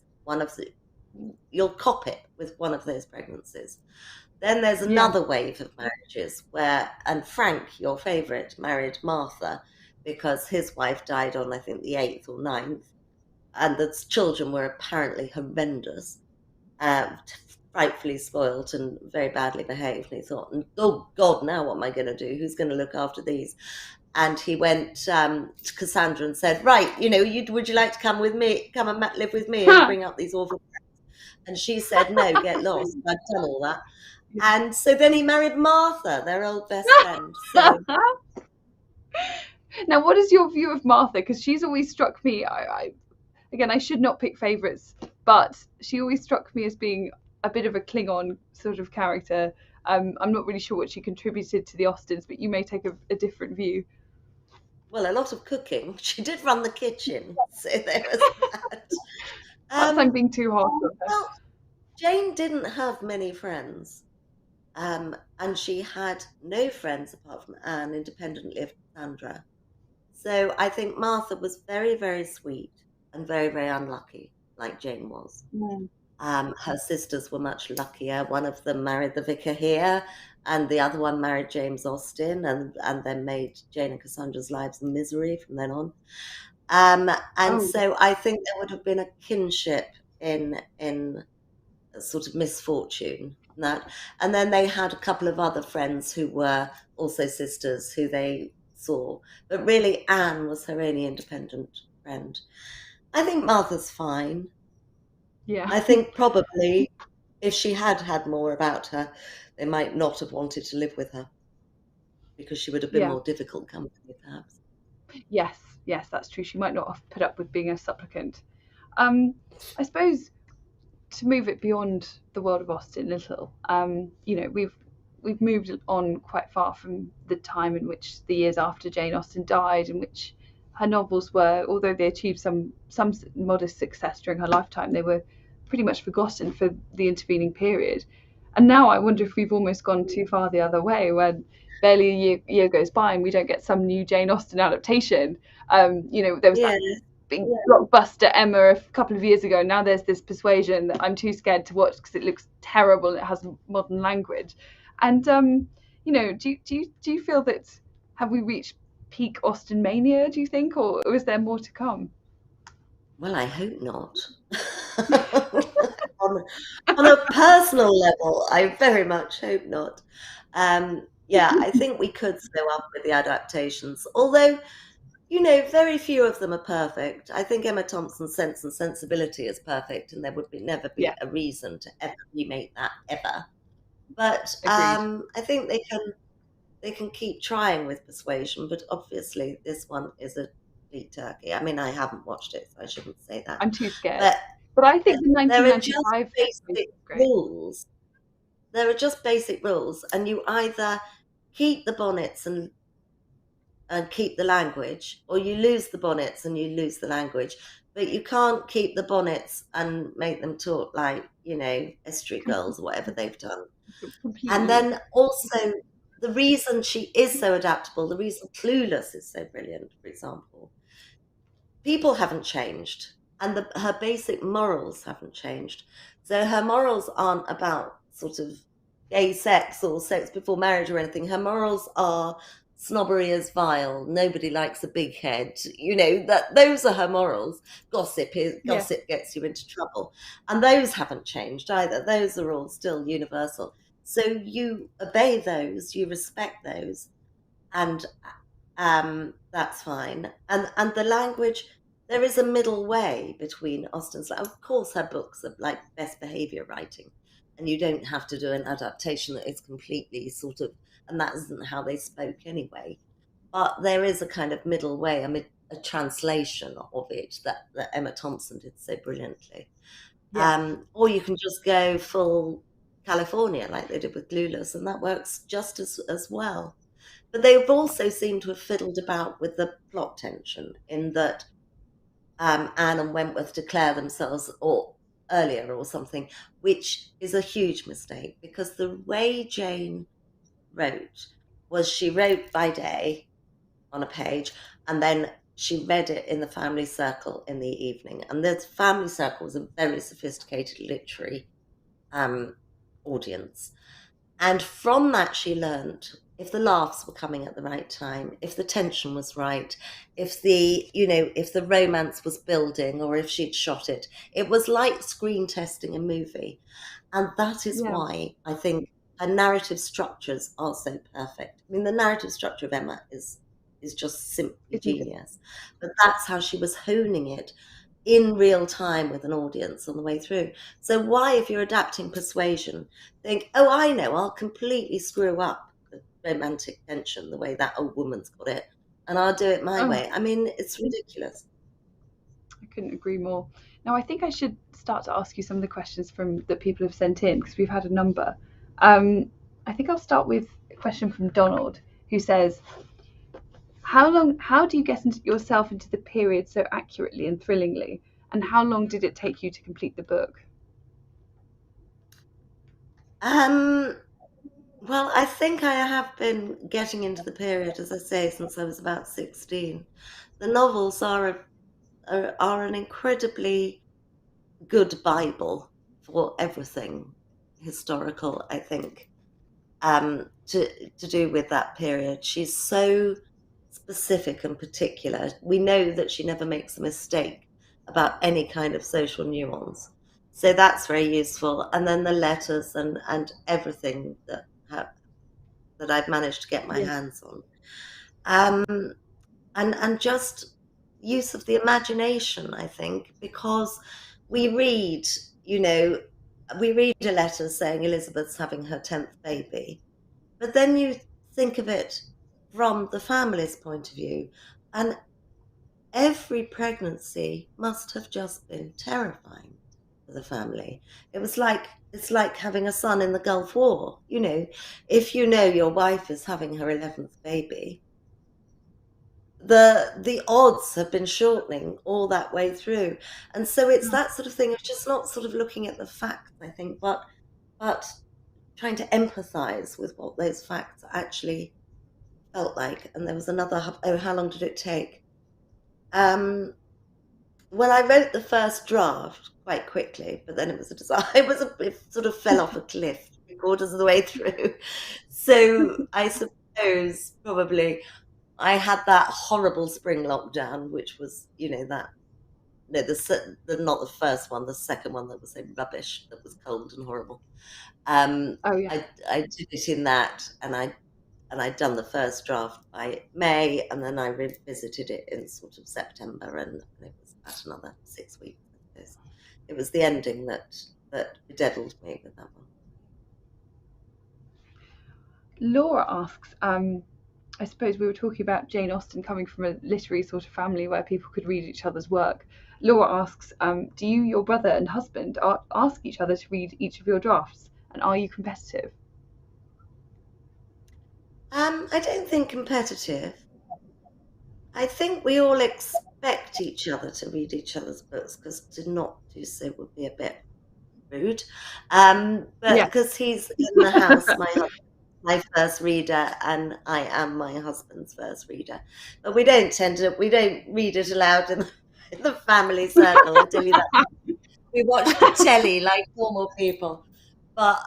You'll cop it with one of those pregnancies. Then there's Yeah, another wave of marriages and Frank, your favourite, married Martha because his wife died on, I think, the 8th or 9th, and the children were apparently horrendous, frightfully spoilt and very badly behaved. And he thought, oh God, now what am I going to do? Who's going to look after these? And he went to Cassandra and said, right, would you like to come and live with me and bring up these orphans? And she said, no, get lost. I've done all that. And so then he married Martha, their old best friend. So now, what is your view of Martha? Because she's always struck me. Again, I should not pick favourites, but she always struck me as being a bit of a Klingon sort of character. I'm not really sure what she contributed to the Austens, but you may take a different view. Well, a lot of cooking. She did run the kitchen, so there was that. Perhaps I'm being too harsh on her. Well, Jane didn't have many friends, and she had no friends apart from Anne, independently of Cassandra. So I think Martha was very, very sweet and very, very unlucky, like Jane was. Her sisters were much luckier. One of them married the vicar here, and the other one married James Austen, and then made Jane and Cassandra's lives a misery from then on. So I think there would have been a kinship in a sort of misfortune. And then they had a couple of other friends who were also sisters who they saw. But really, Anne was her only independent friend. I think Martha's fine. Yeah. I think probably if she had had more about her, they might not have wanted to live with her because she would have been more difficult company, perhaps. Yes, that's true. She might not have put up with being a supplicant. I suppose to move it beyond the world of Austen a little, we've moved on quite far from the time in which the years after Jane Austen died, in which her novels were, although they achieved some modest success during her lifetime, they were pretty much forgotten for the intervening period. And now I wonder if we've almost gone too far the other way, when barely a year goes by and we don't get some new Jane Austen adaptation. There was that big blockbuster Emma a couple of years ago. Now there's this Persuasion that I'm too scared to watch because it looks terrible. It has modern language. And do you feel that, have we reached peak Austenmania, do you think, or is there more to come? Well, I hope not. on a personal level, I very much hope not. I think we could slow up with the adaptations, although, very few of them are perfect. I think Emma Thompson's Sense and Sensibility is perfect, and there would never be a reason to ever remake that ever. But I think they can keep trying with Persuasion, but obviously this one is a beat turkey. I mean, I haven't watched it, so I shouldn't say that. I'm too scared. But I think the 1995 basic rules. There are just basic rules, and you either keep the bonnets and keep the language, or you lose the bonnets and you lose the language. But you can't keep the bonnets and make them talk like, Estuary Girls or whatever they've done. Completely. And then also, the reason she is so adaptable, the reason Clueless is so brilliant, for example, people haven't changed, and her basic morals haven't changed. So her morals aren't about sort of gay sex or sex before marriage or anything. Her morals are snobbery is vile, nobody likes a big head, that those are her morals. Gossip gets you into trouble, and those haven't changed either. Those are all still universal. So you obey those, you respect those, and that's fine. And the language, there is a middle way between Austen's. Of course, her books are like best behavior writing, and you don't have to do an adaptation that is completely sort of, and that isn't how they spoke anyway. But there is a kind of middle way, translation of it that Emma Thompson did so brilliantly. Yes. Or you can just go full California like they did with Clueless, and that works just as well. But they've also seemed to have fiddled about with the plot tension in that Anne and Wentworth declare themselves or earlier or something, which is a huge mistake because the way Jane wrote was she wrote by day on a page and then she read it in the family circle in the evening. And the family circle was a very sophisticated literary audience. And from that, she learned if the laughs were coming at the right time, if the tension was right, if the romance was building, or if she'd shot it. It was like screen testing a movie. And that is Yeah. why I think her narrative structures are so perfect. I mean, the narrative structure of Emma is just simply Isn't it? genius. But that's how she was honing it in real time with an audience on the way through. So why, if you're adapting Persuasion, think, oh, I know, I'll completely screw up the romantic tension the way that old woman's got it, and I'll do it my Oh, way. I mean, it's ridiculous. I couldn't agree more. Now, I think I should start to ask you some of the questions from that people have sent in because we've had a number. I think I'll start with a question from Donald, who says, how do you get yourself into the period so accurately and thrillingly? And how long did it take you to complete the book? Well, I think I have been getting into the period, as I say, since I was about 16. The novels are an incredibly good Bible for everything historical, I think, to do with that period. She's so specific and particular. We know that she never makes a mistake about any kind of social nuance. So that's very useful. And then the letters and everything that I've managed to get my Yeah. hands on. Um, and just use of the imagination, I think, because we read, you know, we read a letter saying Elizabeth's having her 10th baby, but then you think of it from the family's point of view, and every pregnancy must have just been terrifying for the family. It's like having a son in the Gulf War. You know, if you know your wife is having her 11th baby, the odds have been shortening all that way through. And so it's that sort of thing of just not sort of looking at the facts, I think, but trying to empathize with what those facts actually felt like. And there was another, oh, how long did it take? Well, I wrote the first draft quite quickly, but then it was a disaster. It sort of fell off a cliff 3/4 of the way through. So I suppose probably I had that horrible spring lockdown, which was, that no, not the first one, the second one that was so rubbish, that was cold and horrible. Oh, yeah. I did it in that, and I'd done the first draft by May, and then I revisited it in sort of September, and it was about another 6 weeks, I suppose. It was the ending that bedeviled me with that one. Laura asks, I suppose we were talking about Jane Austen coming from a literary sort of family where people could read each other's work. Laura asks, do you, your brother and husband, ask each other to read each of your drafts? And are you competitive? I don't think competitive. I think we all expect each other to read each other's books, because to not do so would be a bit rude. But Yeah. because he's in the house, my first reader, and I am my husband's first reader. But we don't read it aloud in the family circle, I'll tell you that. We watch the telly like normal people. But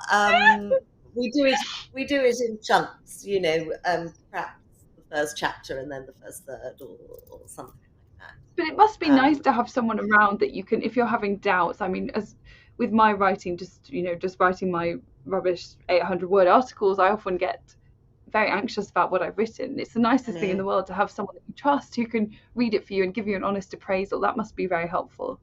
we do it in chunks, perhaps the first chapter and then the first third, or something like But it must be that. nice to have someone around that you can, if you're having doubts. I mean, as with my writing, just writing my rubbish 800-word articles, I often get very anxious about what I've written. It's the I nicest thing in know. the world to have someone that you trust who can read it for you and give you an honest appraisal. That must be very helpful.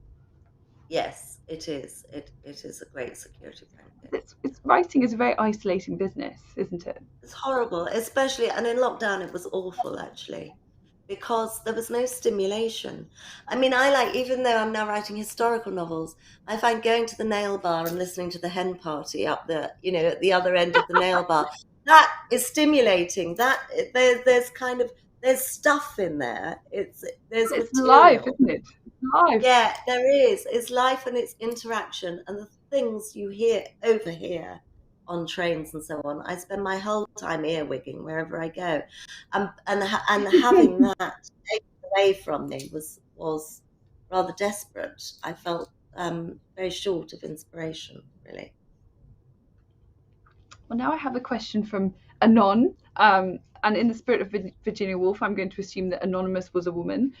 Yes, it is. It is a great security blanket. It's writing is a very isolating business, isn't it? It's horrible, especially, and in lockdown it was awful actually, because there was no stimulation. I mean, I like, even though I'm now writing historical novels, I find going to the nail bar and listening to the hen party up the, at the other end of the nail bar, that is stimulating. That there's kind of, there's stuff in there. There's It's life, material. isn't it? It's life. Yeah, there is. It's life and it's interaction and the things you overhear on trains and so on. I spend my whole time earwigging wherever I go, and having that taken away from me was rather desperate. I felt very short of inspiration, really. Well, now I have a question from Anon. And in the spirit of Virginia Woolf, I'm going to assume that Anonymous was a woman.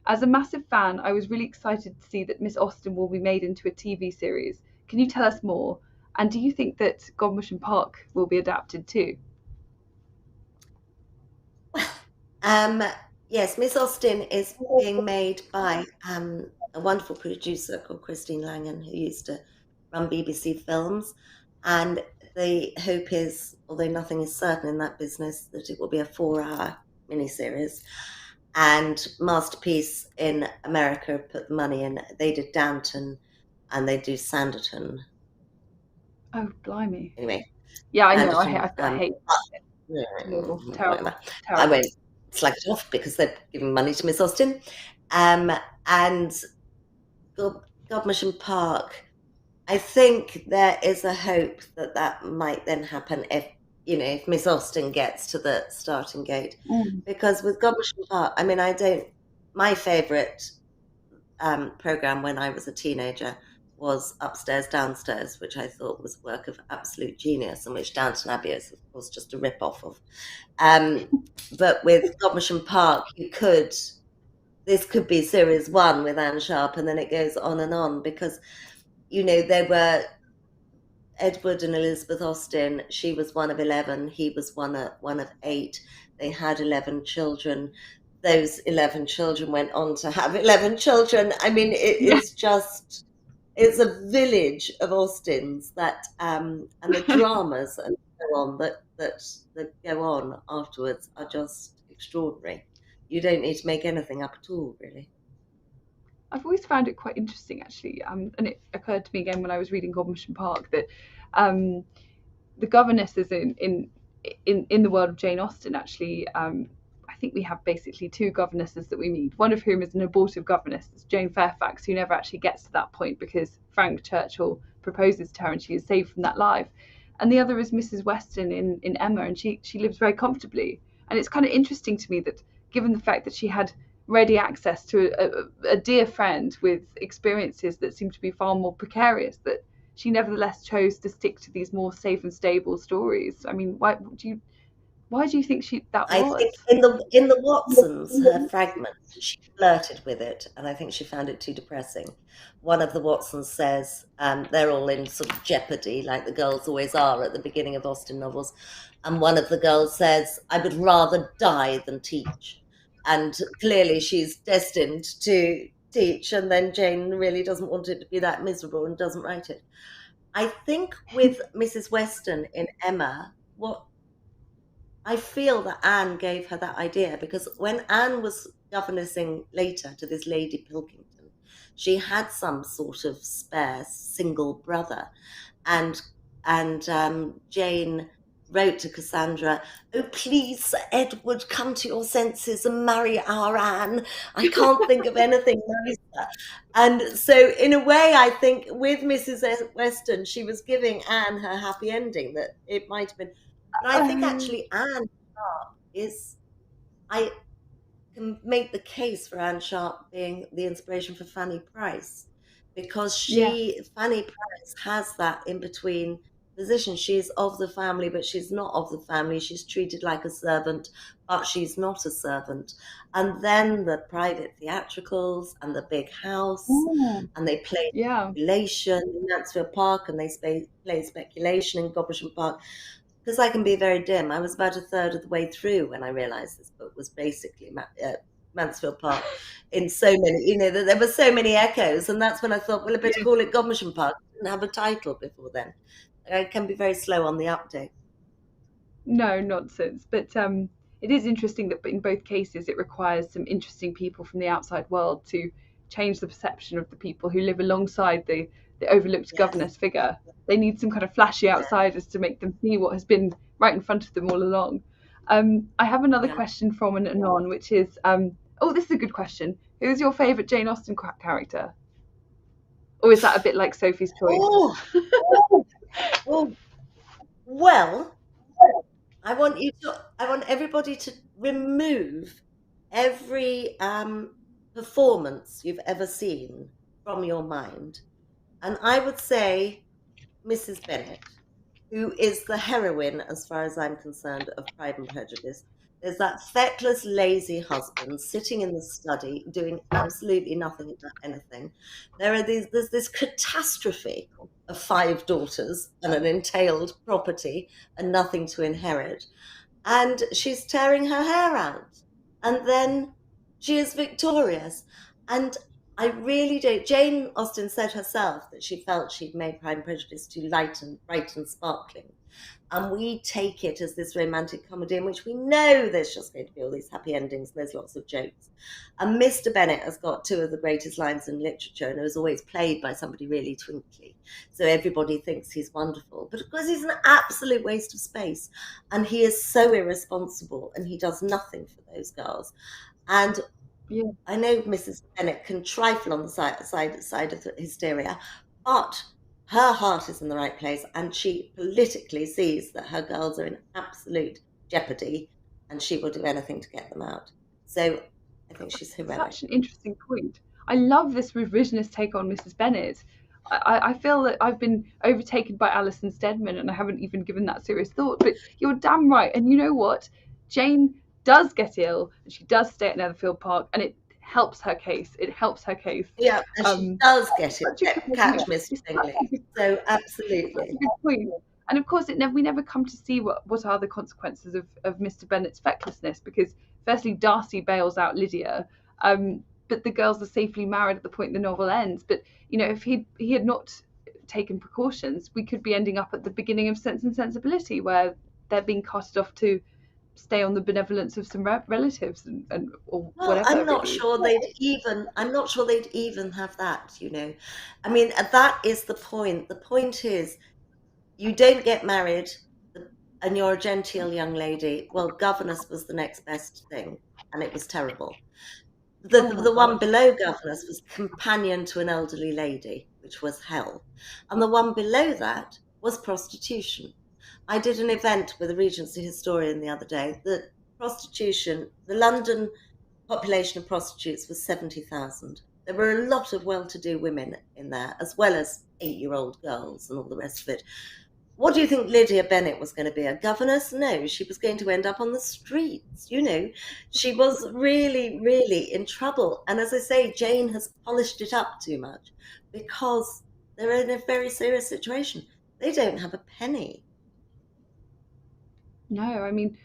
As a massive fan, I was really excited to see that Miss Austen will be made into a TV series. Can you tell us more? And do you think that Godmersham Park will be adapted too? Yes, Miss Austen is being made by a wonderful producer called Christine Langan, who used to run BBC Films. And the hope is, although nothing is certain in that business, that it will be a 4-hour miniseries. And Masterpiece in America put the money in. They did Downton and they do Sanditon. Oh, blimey. Anyway. Yeah, I know. I hate Terrible. terrible. I won't slag it off because they're giving money to Miss Austen. And Godmersham Park, I think there is a hope that might then happen if Miss Austen gets to the starting gate. Because with Godmersham Park, I mean, my favourite programme when I was a teenager was Upstairs, Downstairs, which I thought was a work of absolute genius, and which Downton Abbey is, of course, just a rip-off of. But with Godmersham Park, this could be series 1 with Anne Sharp, and then it goes on, because, there were Edward and Elizabeth Austen. She was one of 11. He was one of 8. They had 11 children. Those 11 children went on to have 11 children. I mean, it's a village of Austens and the dramas and so on that go on afterwards are just extraordinary. You don't need to make anything up at all, really. I've always found it quite interesting, actually, and it occurred to me again when I was reading Godmersham Park that the governesses in the world of Jane Austen, actually, I think we have basically 2 governesses that we meet. One of whom is an abortive governess, it's Jane Fairfax, who never actually gets to that point because Frank Churchill proposes to her and she is saved from that life. And the other is Mrs. Weston in Emma, and she lives very comfortably. And it's kind of interesting to me that, given the fact that she had ready access to a dear friend with experiences that seem to be far more precarious, that she nevertheless chose to stick to these more safe and stable stories. I mean, why do you think that was? I think in the Watsons, her fragments, she flirted with it, and I think she found it too depressing. One of the Watsons says they're all in sort of jeopardy, like the girls always are at the beginning of Austen novels, and one of the girls says, "I would rather die than teach." And clearly she's destined to teach, and then Jane really doesn't want it to be that miserable and doesn't write it. I think with Mrs. Weston in Emma, I feel that Anne gave her that idea, because when Anne was governessing later to this Lady Pilkington, she had some sort of spare single brother, and Jane wrote to Cassandra, "Oh, please, Sir Edward, come to your senses and marry our Anne. I can't think of anything nicer." And so, in a way, I think with Mrs. Weston, she was giving Anne her happy ending, that it might have been. But I think actually Anne Sharp I can make the case for Anne Sharp being the inspiration for Fanny Price, because Fanny Price has that in-between position. She's of the family, but she's not of the family. She's treated like a servant, but she's not a servant. And then the private theatricals and the big house, and they play speculation in Mansfield Park, and they play speculation in Godmersham Park. Because I can be very dim. I was about a third of the way through when I realised this book was basically Mansfield Park in so many, that there were so many echoes. And that's when I thought, well, I better call it Godmersham Park. I didn't have a title before then. I can be very slow on the update. No, nonsense. But it is interesting that in both cases it requires some interesting people from the outside world to change the perception of the people who live alongside the overlooked Yes, governess figure. They need some kind of flashy yeah, outsiders to make them see what has been right in front of them all along. I have another yeah. question from an anon, which is, oh, this is a good question. Who's your favourite Jane Austen character? Or is that a bit like Sophie's choice? Oh, oh, well, I want everybody to remove every performance you've ever seen from your mind. And I would say Mrs. Bennet, who is the heroine, as far as I'm concerned, of Pride and Prejudice. There's that feckless, lazy husband sitting in the study doing absolutely nothing about anything. There's this catastrophe of 5 daughters and an entailed property and nothing to inherit. And she's tearing her hair out. And then she is victorious. And I really don't. Jane Austen said herself that she felt she'd made Pride and Prejudice too light and bright and sparkling. And we take it as this romantic comedy in which we know there's just going to be all these happy endings and there's lots of jokes. And Mr. Bennet has got 2 of the greatest lines in literature and is always played by somebody really twinkly. So everybody thinks he's wonderful. But of course, he's an absolute waste of space. And he is so irresponsible and he does nothing for those girls. And Yeah. I know Mrs. Bennet can trifle on the side of the hysteria, but her heart is in the right place and she politically sees that her girls are in absolute jeopardy and she will do anything to get them out. So I think she's heroic. Such an interesting point. I love this revisionist take on Mrs. Bennet. I feel that I've been overtaken by Alison Steadman and I haven't even given that serious thought, but you're damn right. And you know what? Jane does get ill and she does stay at Netherfield Park and it helps her case. It helps her case. Yeah, and she does get it. Catch It's Miss such Bingley. a So That's absolutely. a good point. And of course, we never come to see what are the consequences of Mr. Bennet's fecklessness, because firstly, Darcy bails out Lydia, but the girls are safely married at the point the novel ends. But if he had not taken precautions, we could be ending up at the beginning of Sense and Sensibility, where they're being carted off to stay on the benevolence of some relatives or Well, whatever. I'm not Really. sure they'd even have that, I mean, that is the point. The point is you don't get married and you're a genteel young lady. Well, governess was the next best thing, and it was terrible. Oh my The one God. below governess was companion to an elderly lady, which was hell. And the one below that was prostitution. I did an event with a Regency historian the other day. The London population of prostitutes was 70,000. There were a lot of well-to-do women in there, as well as 8-year-old girls and all the rest of it. What do you think Lydia Bennet was going to be, a governess? No, she was going to end up on the streets. She was really, really in trouble. And as I say, Jane has polished it up too much because they're in a very serious situation. They don't have a penny. No, I mean,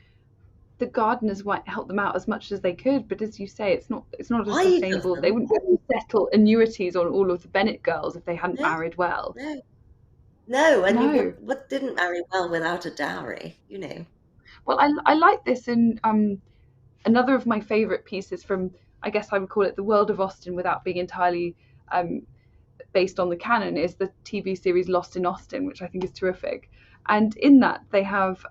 the gardeners might help them out as much as they could, but as you say, it's not as 5 of sustainable. They them. wouldn't be able to settle annuities on all of the Bennet girls if they hadn't No, married well. no, and No. you didn't marry well without a dowry. Well, I like this in another of my favourite pieces from, I guess I would call it the world of Austen without being entirely based on the canon, is the TV series Lost in Austen, which I think is terrific. And in that they have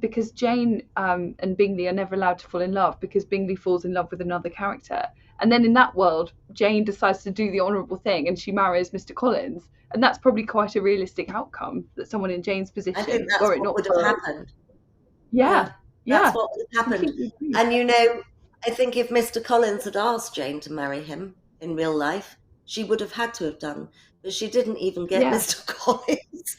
because Jane and Bingley are never allowed to fall in love because Bingley falls in love with another character. And then in that world, Jane decides to do the honourable thing and she marries Mr. Collins. And that's probably quite a realistic outcome, that someone in Jane's I position, think that's were it what not would have for. happened. Yeah, That's yeah, what would have happened. completely agree. And I think if Mr. Collins had asked Jane to marry him in real life, she would have had to have done, but she didn't even get Yeah. Mr. Collins.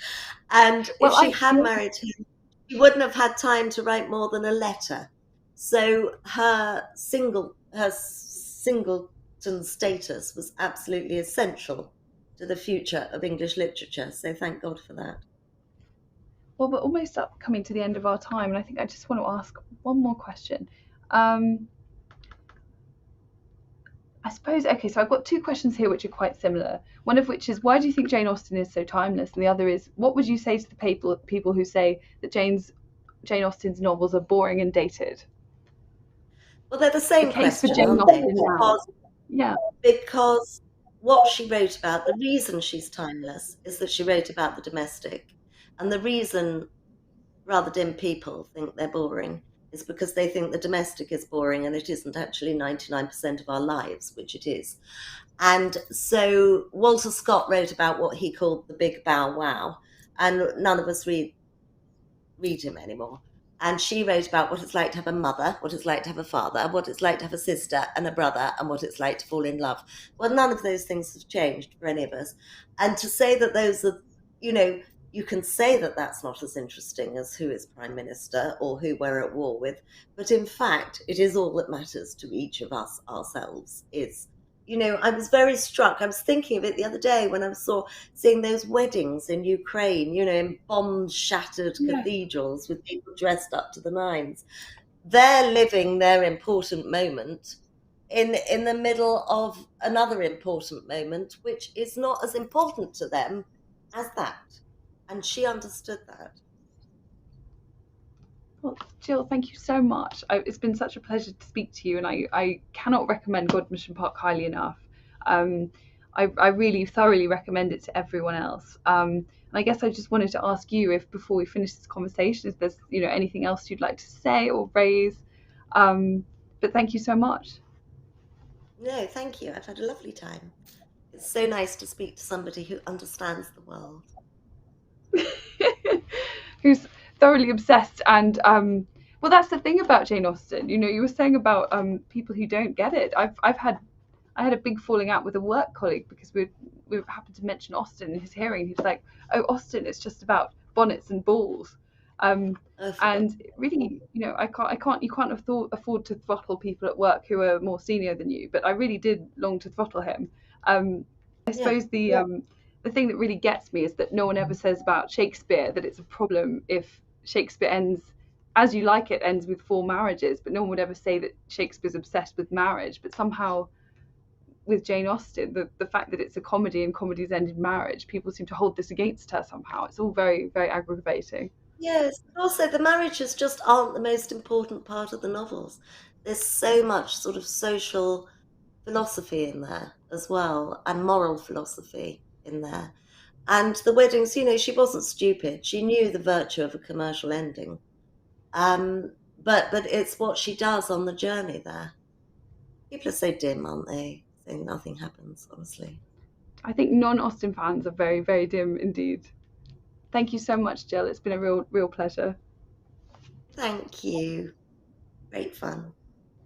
And Well, if she had married him, she wouldn't have had time to write more than a letter. So her singleton status was absolutely essential to the future of English literature. So thank God for that. Well, we're almost up coming to the end of our time, and I think I just want to ask one more question. I suppose, okay, so I've got 2 questions here which are quite similar. One of which is, why do you think Jane Austen is so timeless? And the other is, what would you say to the people who say that Jane's Jane Austen's novels are boring and dated? Well, they're the The same case for question, Jane aren't they? Austen now. Yeah. Because what she wrote about, the reason she's timeless is that she wrote about the domestic. And the reason rather dim people think they're boring is because they think the domestic is boring and it isn't actually 99% of our lives, which it is. And so Walter Scott wrote about what he called the big bow wow, and none of us read him anymore. And she wrote about what it's like to have a mother, what it's like to have a father, what it's like to have a sister and a brother, and what it's like to fall in love. Well, none of those things have changed for any of us. And to say that those are, you can say that that's not as interesting as who is prime minister or who we're at war with, but in fact, it is all that matters to each of us ourselves. I was very struck. I was thinking of it the other day when I seeing those weddings in Ukraine, in bomb-shattered Yeah. cathedrals with people dressed up to the nines. They're living their important moment in the middle of another important moment, which is not as important to them as that. And she understood that. Well, Jill, thank you so much. It's been such a pleasure to speak to you, and I cannot recommend Godmersham Park highly enough. I really thoroughly recommend it to everyone else. And I guess I just wanted to ask you if, before we finish this conversation, if there's anything else you'd like to say or raise. But thank you so much. No, thank you. I've had a lovely time. It's so nice to speak to somebody who understands the world. Who's thoroughly obsessed and well, that's the thing about Jane Austen. You were saying about people who don't get it. I had a big falling out with a work colleague because we happened to mention Austen in his hearing. He's like, "Oh, Austen, it's just about bonnets and balls." And really, I can't. You can't afford to throttle people at work who are more senior than you. But I really did long to throttle him. I suppose the thing that really gets me is that no one ever says about Shakespeare that it's a problem if Shakespeare ends as you like it, ends with 4 marriages, but no one would ever say that Shakespeare's obsessed with marriage. But somehow with Jane Austen, the fact that it's a comedy and comedies end in marriage, people seem to hold this against her somehow. It's all very, very aggravating. Yes, but also the marriages just aren't the most important part of the novels. There's so much sort of social philosophy in there as well, and moral philosophy in there. And the weddings, she wasn't stupid. She knew the virtue of a commercial ending. But it's what she does on the journey there. People are so dim, aren't they? Saying nothing happens, honestly. I think non-Austen fans are very, very dim indeed. Thank you so much, Jill. It's been a real, real pleasure. Thank you. Great fun.